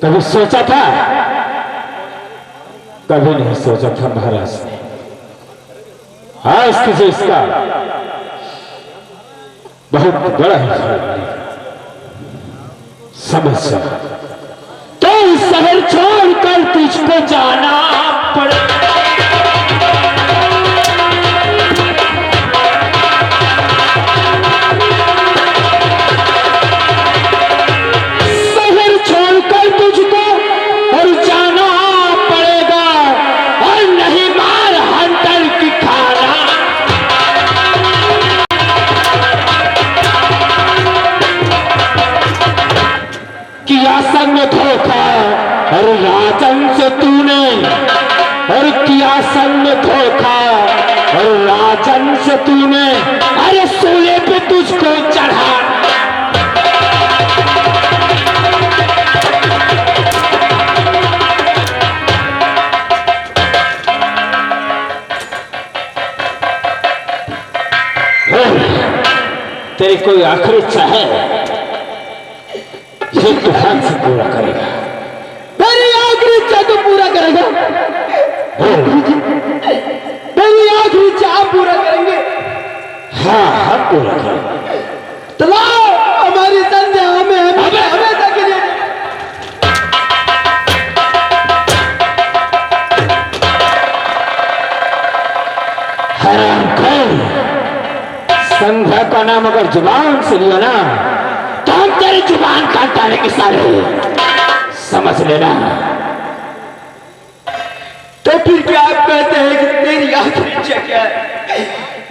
कभी सोचा था? कभी नहीं सोचा था महाराज ने। आज तुझे इसका बहुत बड़ा समस्या, तो इस शहर छोड़कर तुझको जाना पड़े। शहर छोड़कर तुझको और जाना पड़ेगा, और नहीं मार हंटर की खाना। किया संग धोखा और राजन से तूने, और किया संग धोखा और राजन से तूने, अरे सूले पे तुझको चढ़ा। तेरी कोई आखिरी इच्छा है? ये तूफान से पूरा करेगा। मेरी आखिरी इच्छा तो पूरा करेगा। मेरी आखिरी इच्छा आप पूरा करेंगे? हाँ हम पूरा करेंगे। तो लाओ हमारी संध्या हमें हमेशा के लिए। हरामखोर, संध्या का नाम अगर जुबान से लिया ना, तो हम तेरी जुबान काट डालेंगे सारे, समझ लेना। तो फिर क्या आप कहते हैं कि तेरी आखिरी इच्छा क्या है?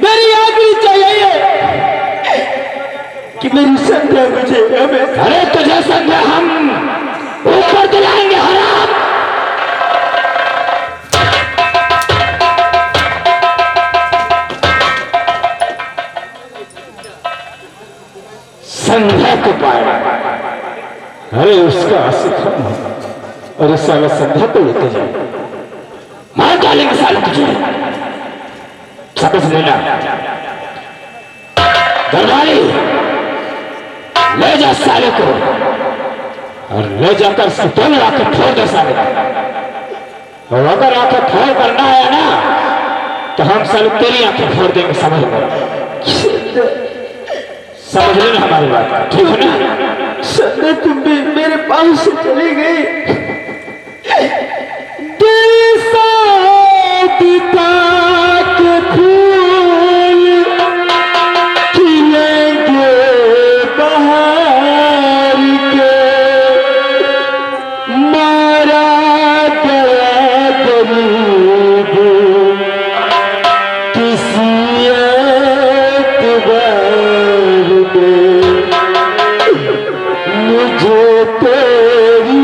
मेरी आखिरी इच्छा यही है कि मेरी संध्या मुझे हमें। अरे तुझे संध्या हम ऊपर दिलाएंगे हराम। संध्या को पाया, अरे उसका आशिक और इस साला संध्या को लेते जाए, मार डालेंगे साले तुझे, समझ लेना। दरबारी ले जा साले को, और ले जाकर दोनों आंखें फोड़ दे साले। और अगर आंखें फोड़ करना आया ना, तो हम साले तेरी आंखें फोड़ देंगे, समझ लो। समझ लेना हमारी बात, ठीक है ना? संध्या तुम भी मेरे पास से चली गई। तेरी सादिता के फूल खिलेंगे बहार के, मारा गया गरीब किसी एतबार में, मुझे तेरी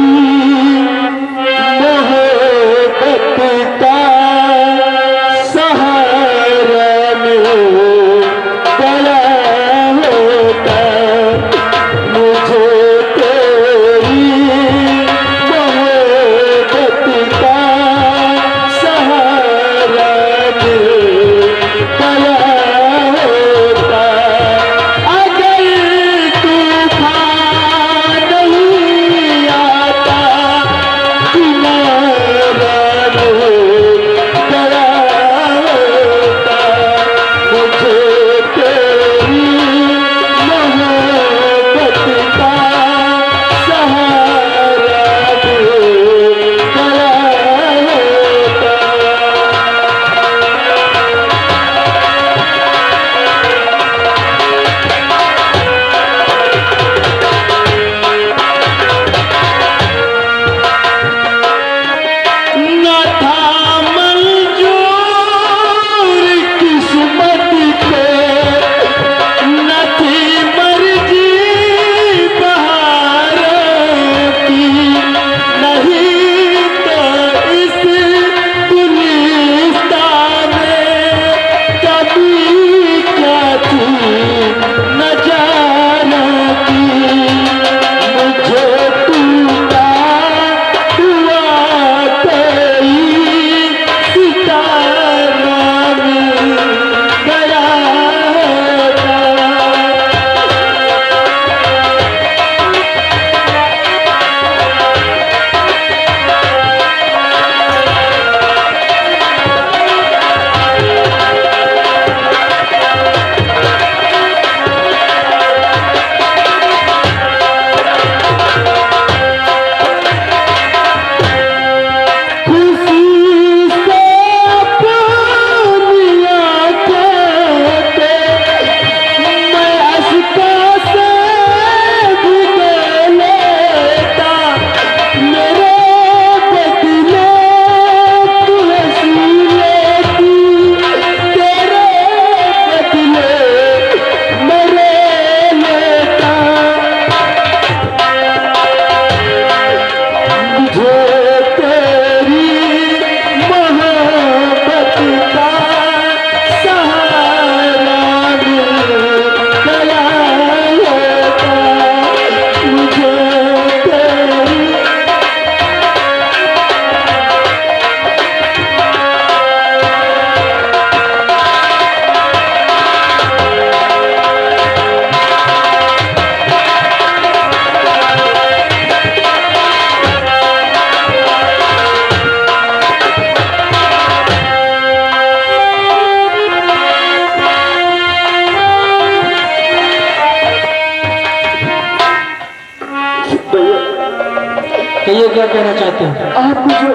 कहिए क्या कहना चाहते हैं? आपको जो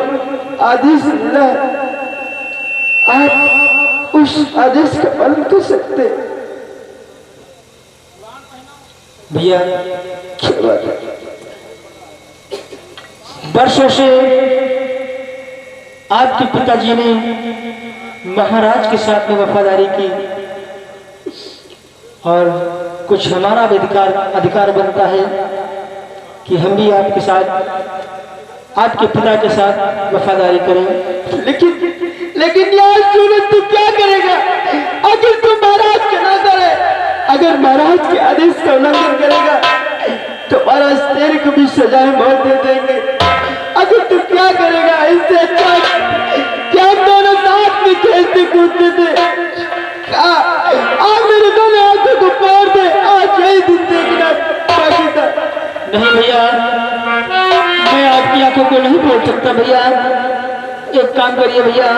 आदेश मिला आप उस आदेश का पालन कर सकते हैं। भैया क्या बात है? वर्षों से आपके पिताजी ने महाराज के साथ में वफादारी की और कुछ हमारा भी अधिकार बनता है कि हम भी आपके साथ आपके पिता के साथ वफादारी करें। लेकिन यार सूरज तू क्या करेगा अगर तू महाराज का ना करे? अगर महाराज के आदेश का उल्लंघन करेगा तो महाराज तेरे को भी सजाए मौत दे देंगे। अगर तू क्या करेगा? इससे अच्छा क्या हम दोनों साथ में खेलते कूदते थे। आज मेरे दोनों आंखों को फोड़ दे, आज यही दिन देखना बाकी था। नहीं भैया, मैं आपकी आंखों को नहीं फोड़ सकता भैया। एक काम करिए भैया,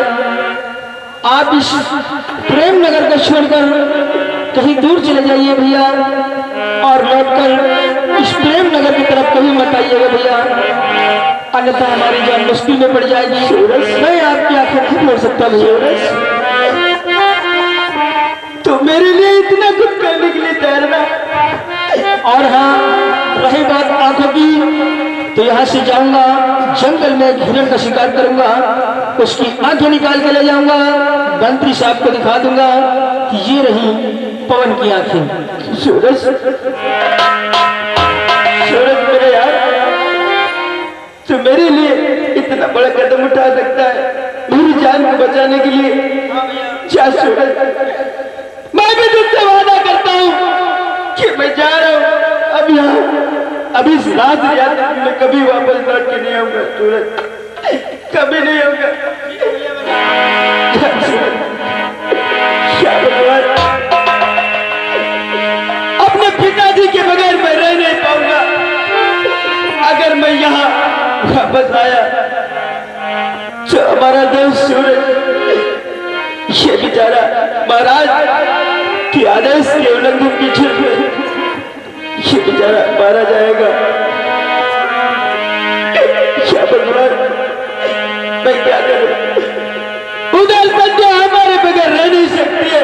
आप इस प्रेम नगर को छोड़कर कहीं दूर चले जाइए भैया और लौटकर इस प्रेम नगर की तरफ कभी मत आइएगा भैया, अन्यथा हमारी जान मुश्किल में पड़ जाएगी। मैं आपकी आंखें नहीं फोड़ सकता भैया। तो मेरे लिए इतना कुछ करने के लिए तैयार है। और हाँ, रही बात आंखों की, तो यहाँ से जाऊंगा जंगल में हिरण का शिकार करूंगा, उसकी आंखें निकाल के ले जाऊंगा, मंत्री साहब को दिखा दूंगा कि ये रही पवन की आंखें। सूरज मेरे यार, तो मेरे लिए इतना बड़ा कदम उठा सकता है मेरी जान को बचाने के लिए? क्या सूरज, मैं भी तुझसे वादा करता हूँ कि मैं जा रहा हूँ अब यहाँ, अब इस रात यात्रा में कभी वापस लौट के नहीं आऊंगा सूरज, कभी नहीं आऊंगा। क्या भगवान, अपने पिताजी के बगैर मैं रह नहीं पाऊंगा। अगर मैं यहाँ वापस आया तो हमारा देश सूरज ये बेचारा महाराज के आदेश के उल्लंघन की झुर्म में ये बेचारा मारा जाएगा। क्या भगवान, मैं क्या करूं? उधर संध्या हमारे बगैर रह नहीं सकती है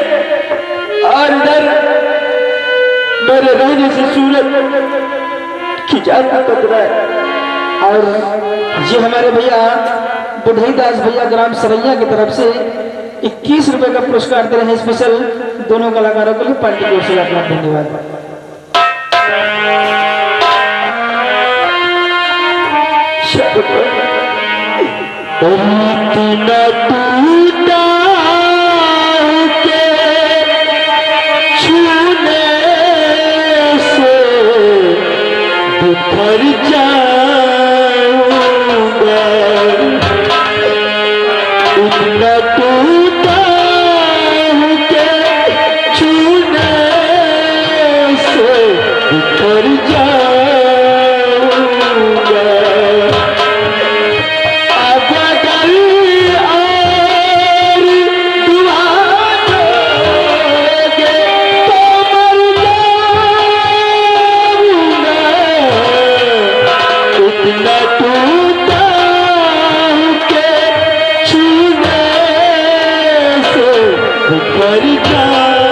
और इधर मेरे रहने से सूरज की जान का खतरा है। और ये हमारे भैया बुढ़ई दास भैया ग्राम सरैया की तरफ से 21 रुपए का पुरस्कार दे रहे हैं स्पेशल दोनों कलाकारों के लिए। पार्टी की ओर से अपना धन्यवाद। छूने से बिखर जाऊंगा, इतना टूटा हूँ के छूने से बिखर जाऊंगा। अब अगर और दुआ दोगे तो मर जाऊंगा, इतना टूटा हूँ के छूने से बिखर जाऊंगा।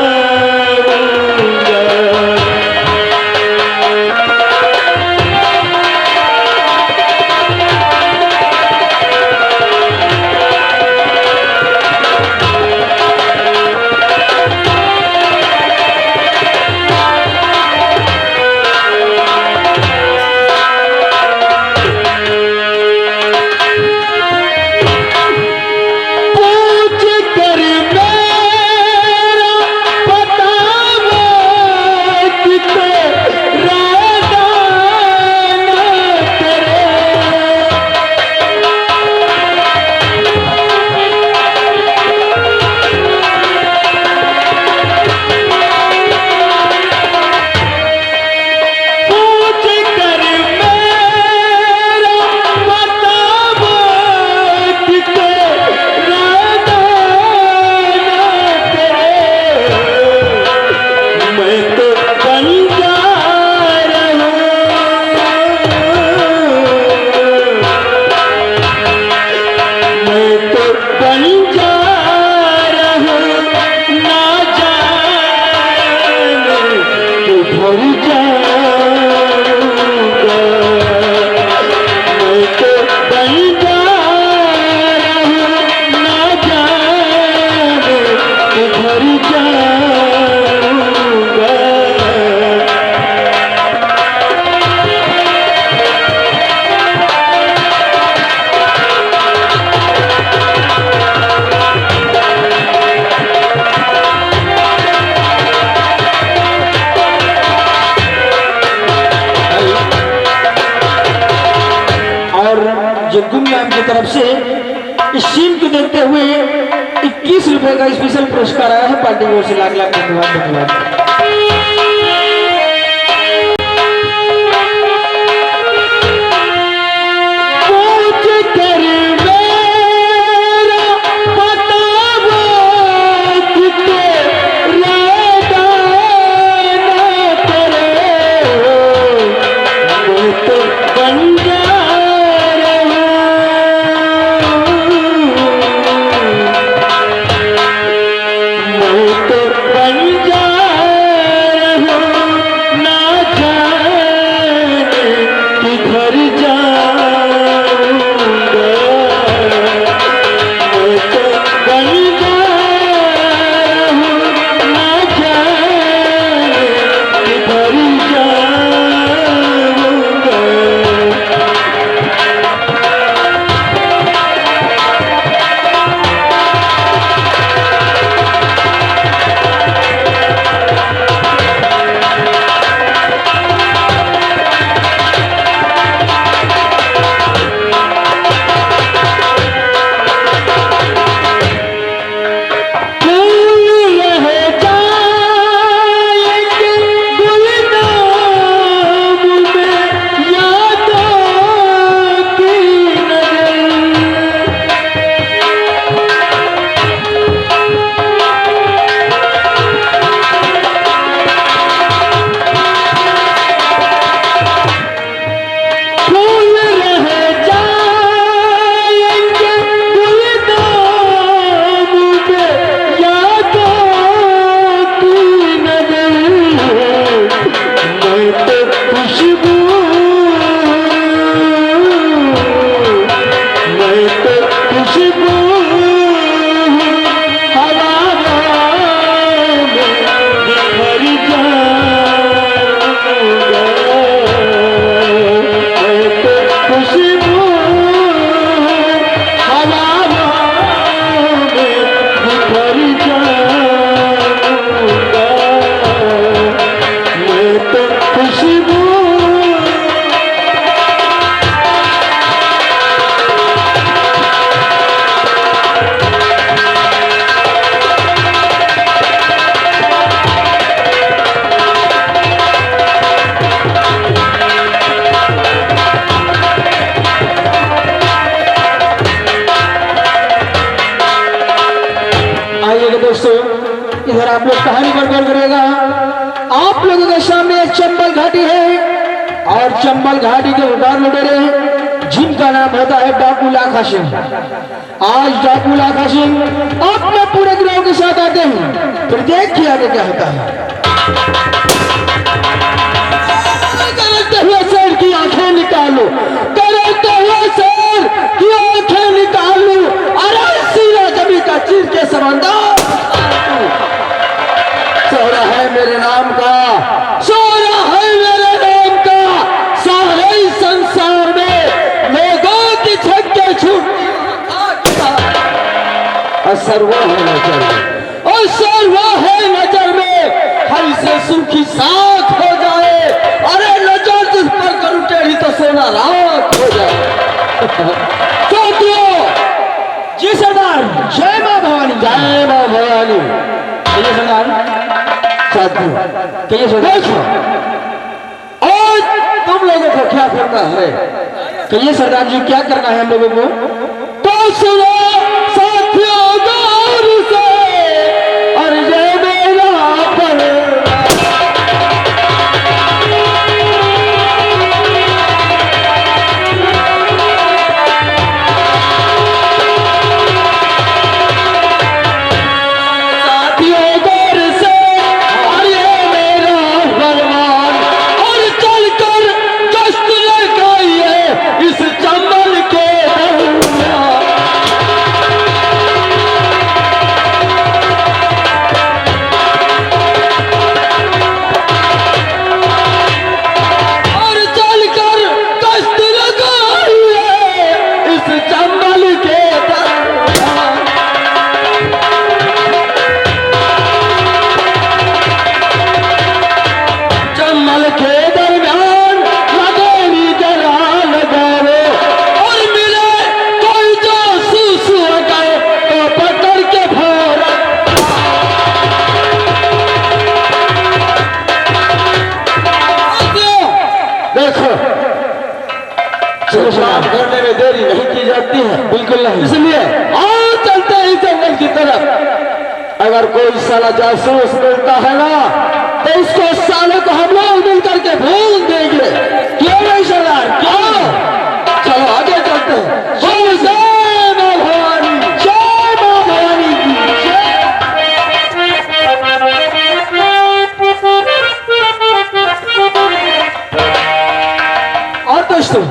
जो गुमनाम की तरफ से इस सीन को देखते हुए 21 रुपए का स्पेशल पुरस्कार आया है पार्टी की ओर से। लाख लाख धन्यवाद धन्यवाद। दोस्तों इधर आप लोग कहानी पर गौर करिएगा। आप लोगों के सामने चंबल घाटी है और चंबल घाटी के उदार लुटेरे जिनका नाम होता है डाकू लाखा सिंह। आज डाकू लाखा सिंह अपने पूरे गिरोह के साथ आते हैं, फिर देखिए आगे क्या होता है। करते हुए शेर की आंखें निकालो, करते हुए शेर की आंखें निकालो, अरे सीरा जमी का चीर के समंदर सोरा है मेरे नाम का, सोरा है मेरे नाम का, सारे संसार में लोगों की छक्के छूट असर वो है नजर में, असर वो है नजर में, हर से सुखी साथ हो जाए, अरे नजर जिस पर करूं टेढ़ी तो सोना रात हो जाए। जी सरदार, जय मां भवानी, जय मां भवानी। कहिए सरदार, कहिए सरदार, और तुम लोगों को क्या करना है? कहिए सरदार जी, क्या करना है हम लोगों को? तो सुनो साथियों गौर से, और ये मेरा काम करने में देरी नहीं की जाती है। बिल्कुल नहीं। इसलिए आओ चलते हैं इस जंगल की तरफ। अगर कोई साला जासूस मिलता है ना तो इसको साले को हम लोग मिल करके भूल देंगे। क्यों नहीं सरदार, क्यों? चलो आगे चलते हैं। बोलो जय मां भवानी, जय मां भवानी की जय। और दोस्तों,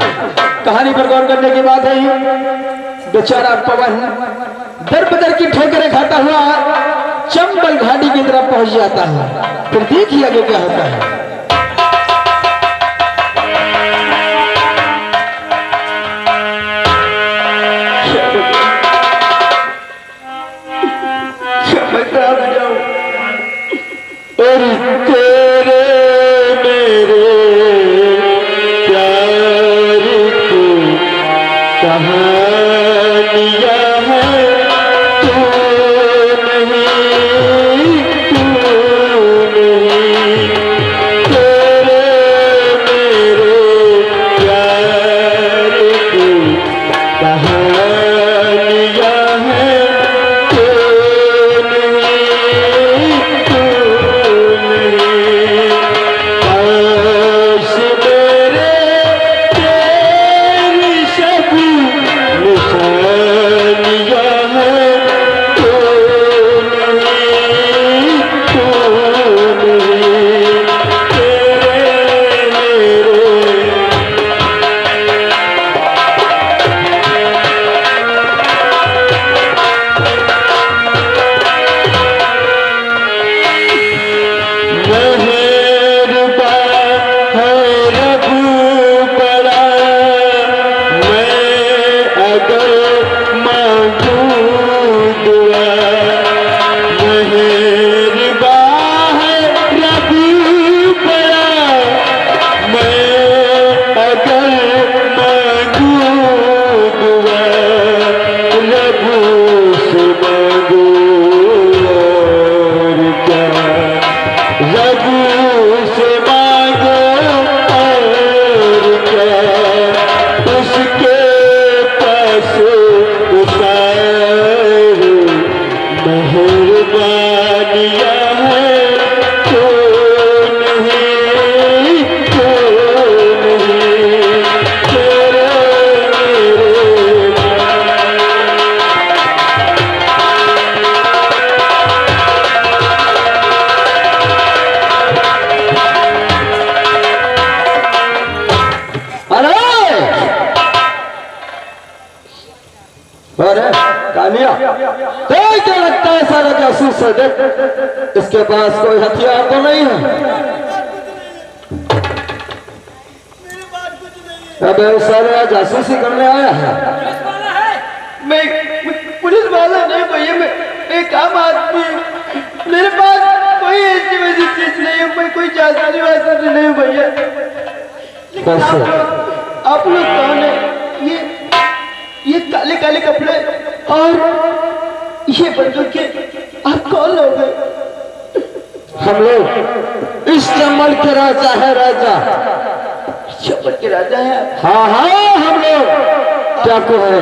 कहानी पर गौर करने की बात है, बेचारा पवन दर बदर की ठोकरें खाता हुआ चंबल घाटी की तरफ पहुंच जाता है। फिर देखिए आगे क्या होता है। और तेरे मेरे प्यार की कहानियां हैं, तू नहीं, तेरे मेरे प्यार की कहानियां हैं, तू नहीं, काश मेरे तेरी सब निशानियां हैं, तू नहीं, तेरे मेरे। मेहरबान है रब बड़ा, मैं अगर मांगू दुआ। मेहरबान है रब बड़ा, मैं अगर मांगू दुआ। रब से मांगू और क्या, रब से मांगो और क्या, उसके पास सारी मेहरबानियां हैं, तो नहीं, तेरे मेरे। अरे कालिया, देख क्या लगता है सारा जासूस है। देख इसके पास कोई हथियार तो नहीं है। अबे उस सारे जासूसी करने आया है। मैं पुलिस वाला नहीं भैया, मैं एक आम आदमी हूँ। मेरे पास कोई ऐसी वैसी चीज नहीं है, मैं कोई जासूसी वाला नहीं हूँ भैया। लेकिन आप लोग कौन है? ये काले काले कपड़े और ये बंदूकें, आप कौन लोग हैं? हम लोग इस चंबल के राजा है, राजा। चंबल के राजा है? हाँ हाँ, हम लोग डाकू है।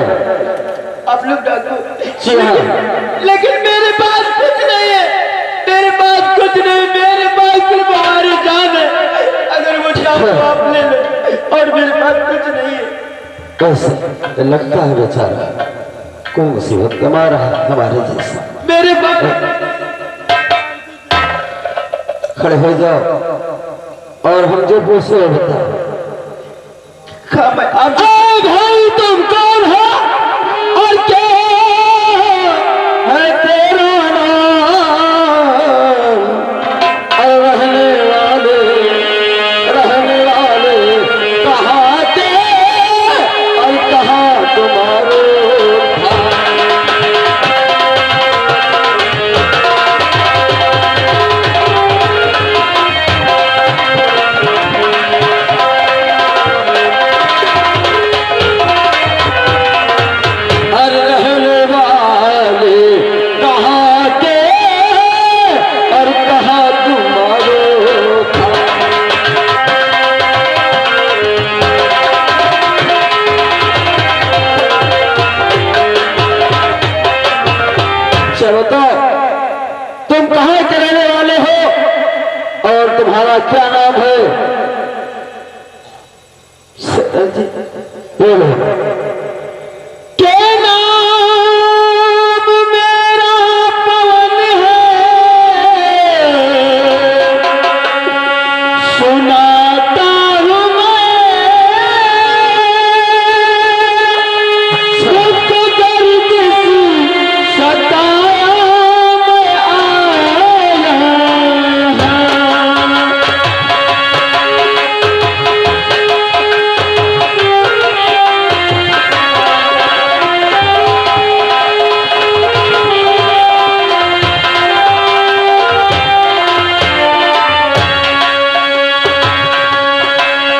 आप लोग डाकू? जी हाँ। लेकिन मेरे पास कुछ नहीं है, मेरे पास कुछ नहीं, मेरे पास सिर्फ हमारी जान है। अगर वो जान तो आप ले लो, और मेरे पास कुछ नहीं है। कैसे लगता है बेचारा कोई मुसीबत कमा रहा है हमारे जैसा। मेरे पास खड़े हो जाओ और हम जो पूछे वो बताओ। आप भाई तुम कौन हो और क्या है तेरा नाम? और रहने वाले कहाँ के और कहाँ तुम्हारे तुम्हारा क्या नाम है? सरदार जी बोलो। के नाम मेरा पवन है, सुनाता हूँ मैं दुख दर्द सी सताया मैं आया।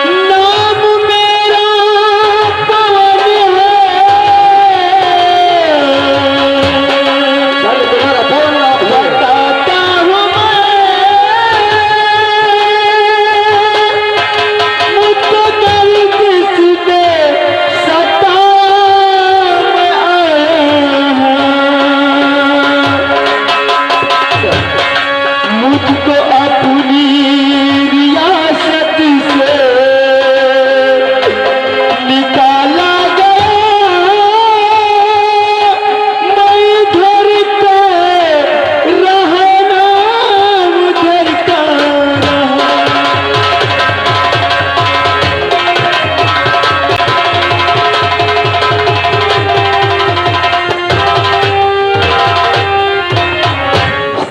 नाम मेरा पवन चल तुम्हारा कौन नाम है? बताता हूँ मैं मुझको दर्द किसने सताया मैं आया। मुझको अपनी रियासत से निकाला गया, मैं इधर का रहना उधर का रहा।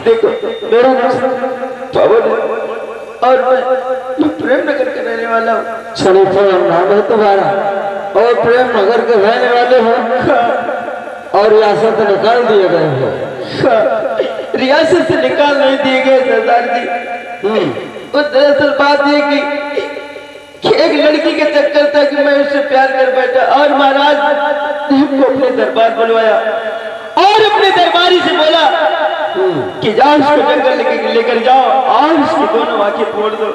देखो मेरा नाम पवन है और मैं प्रेम नगर का रहने वाला हूँ। शरीफा नाम है तुम्हारा और प्रेम नगर के रहने वाले हो और रियासत निकाल दिए गए हो। रियासत से निकाल नहीं दिए गए सरदार जी। वो दरअसल बात ये कि एक लड़की के चक्कर था कि मैं उससे प्यार कर बैठा और महाराज ने हमको अपने दरबार बुलवाया और अपने दरबारी से बोला कि जाओ उसको जंगल लेकर जाओ और उसकी दोनों आंखें फोड़ दो।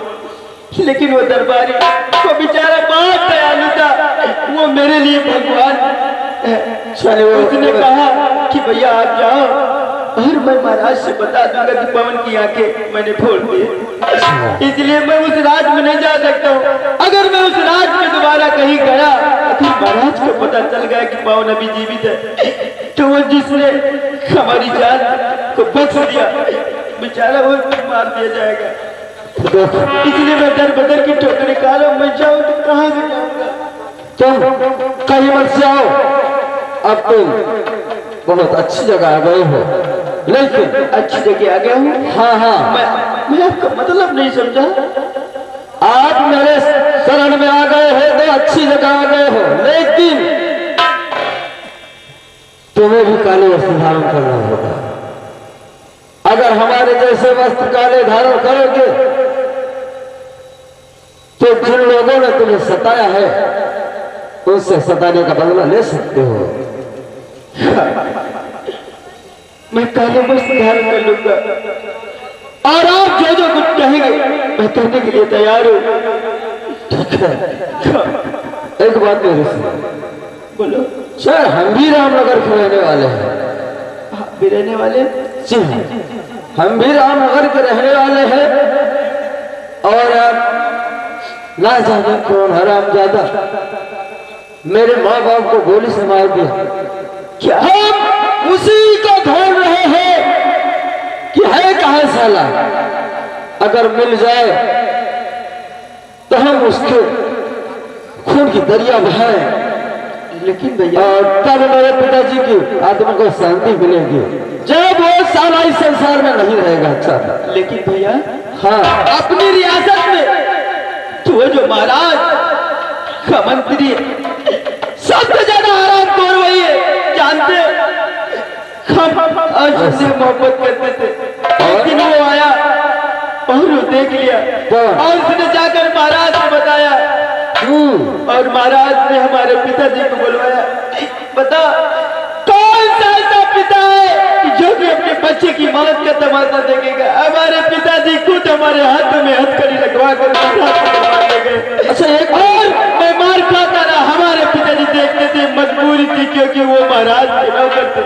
लेकिन वो दरबारी वो बेचारा बहुत दयालु था, वो मेरे लिए भगवान है। उसने कहा कि भैया आप जाओ और मैं महाराज से बता दूंगा कि पवन की आंखें मैंने फोड़ दी, इसलिए मैं उस राज में नहीं जा सकता हूँ। अगर मैं उस राज में दोबारा कहीं गया तो महाराज को पता चल गया कि पवन अभी जीवित है, तो वो जिसने हमारी जान को बख्श दिया बेचारा वो मार दिया जाएगा। इसलिए मैं दर बदर की ठोकरें खा रहा हूँ। मैं जाऊँ तो कहाँ से जाऊँगा? तुम कहीं मत से आओ, अब तुम बहुत अच्छी जगह आ गए हो। लेकिन अच्छी जगह आ गया हूँ। हाँ हाँ, मैं आपका मतलब नहीं समझा। आप मेरे शरण में आ गए हो तो अच्छी जगह आ गए हो, लेकिन तुम्हें भी काले वस्त्र धारण करना होगा। अगर हमारे जैसे वस्त्र काले धारण करोगे तो जिन लोगों ने तुम्हें सताया है उससे सताने का बदला ले सकते हो। मैं काले वस्त्र धारण कर लूंगा और आप जो जो कुछ कहेंगे मैं करने के लिए तैयार हूँ। ठीक है, एक बात मेरे से बोलो। सर, हम भी रामनगर के रहने वाले हैं। आप भी रहने वाले? जी हाँ, हम भी रामनगर के रहने वाले हैं और ना जाने कौन हरामजादा मेरे माँ बाप को गोली से मार दिया। क्या हम उसी को ढूंढ रहे हैं कि है कहाँ साला, अगर मिल जाए तो हम उसके खून की दरिया बहाए, लेकिन भैया और तब मेरे पिताजी की आत्मा को शांति मिलेगी जब वो साला इस संसार में नहीं रहेगा। अच्छा, लेकिन भैया हाँ, अपनी रियासत में तो वो जो महाराज का मंत्री सबसे ज्यादा हराम खोर वही है, जानते हम उससे मोहब्बत करते थे। एक दिन वो आया और वो देख लिया और उसने जाकर महाराज को बताया और महाराज ने हमारे पिताजी को बुलवाया। बता कौन सा ऐसा पिता है कि जो भी अपने बच्चे की मौत का तमाशा देखेगा? हमारे पिताजी खुद हमारे हाथों में हथकड़ी लगवा कर मारने गए। अच्छा, एक और मैं मार खाता रहा, हमारे पिताजी देखते थे, मजबूरी थी क्योंकि वो महाराज के नौकर थे।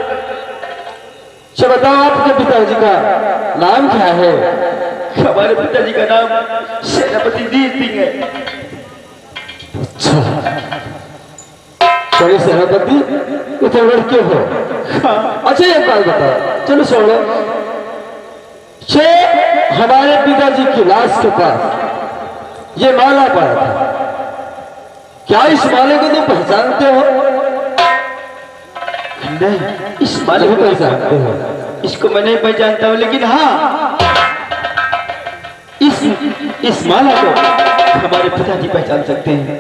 अच्छा बताओ, आपके पिताजी का नाम क्या है? हमारे पिताजी का नाम सेनापति वीर सिंह है। चलो सेनापति इतने लड़के हो। अच्छा एक बात बताओ, चलो छोड़ो, छे हमारे पिताजी की लाश के पास ये माला पड़ा था, क्या इस माले को तुम पहचानते हो? नहीं, इस माले को पहचानते हो? इसको मैं नहीं पहचानता हूँ, लेकिन हाँ इस माला को हमारे पिताजी पहचान सकते हैं।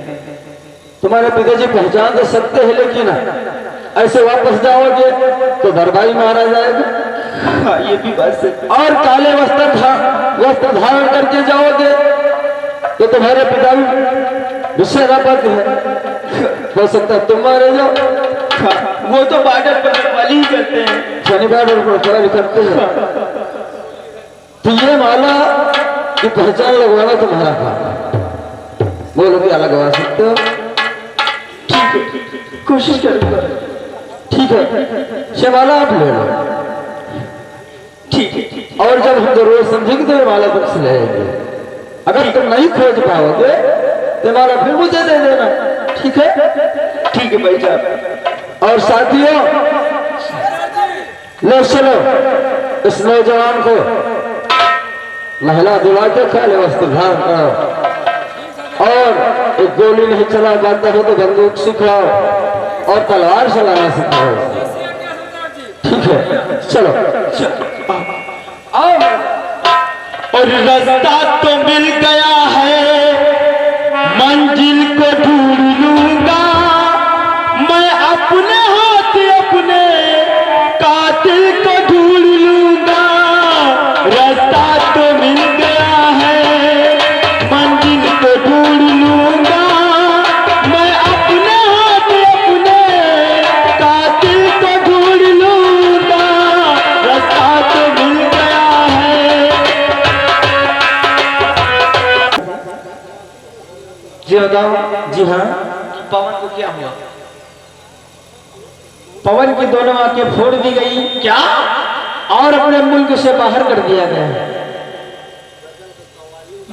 तुम्हारे पिताजी पहचान तो सकते हैं, लेकिन ऐसे वापस जाओगे तो दरबारी मारा जाएगा। हाँ, ये भी बात सही। और काले वस्त्र धारण करके जाओगे तो तुम्हारे पिता विषयपति है, हो सकता है तुम मारे जाओ। हाँ, वो तो बॉर्डर पर रखवाली ही करते हैं, शनिवार को रखवाली करते हैं। तो ये माला की पहचान लगवाना तुम्हारा काम, बोलो क्या लगवा सकते हो? ठीक है, कोशिश करूंगा। ठीक है, ये माला आप ले लो। ठीक है, और जब हम जरूरत समझेंगे तो ये माला तुमसे ले लेंगे। अगर तुम नहीं खोज पाओगे तो माला फिर मुझे दे देना, ठीक है? ठीक है भाई साहब। और साथियों, ले चलो इस नौजवान को महिला दिला के काले वस्त्र धारण कराओ, और एक गोली नहीं चला पाता हो तो बंदूक सिखाओ और तलवार चलाना सिखाओ, ठीक है? चलो आओ। और रास्ता तो मिल गया है, मंजिल को ढूंढ लूंगा मैं, अपने हाथ अपने कातिल को ढूंढ लूंगा। रास्ता तो मिल गया है, मंजिल को ढूंढ लूंगा मैं, अपने हाथ अपने कातिल को ढूंढ लूंगा। रास्ता तो मिल गया है। जी बताओ। जी हाँ, पवन को क्या हुआ? पवन की दोनों आंखें फोड़ दी गई क्या? और अपने मुल्क से बाहर कर दिया गया।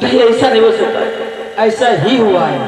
नहीं, ऐसा नहीं हो सकता। ऐसा ही हुआ है।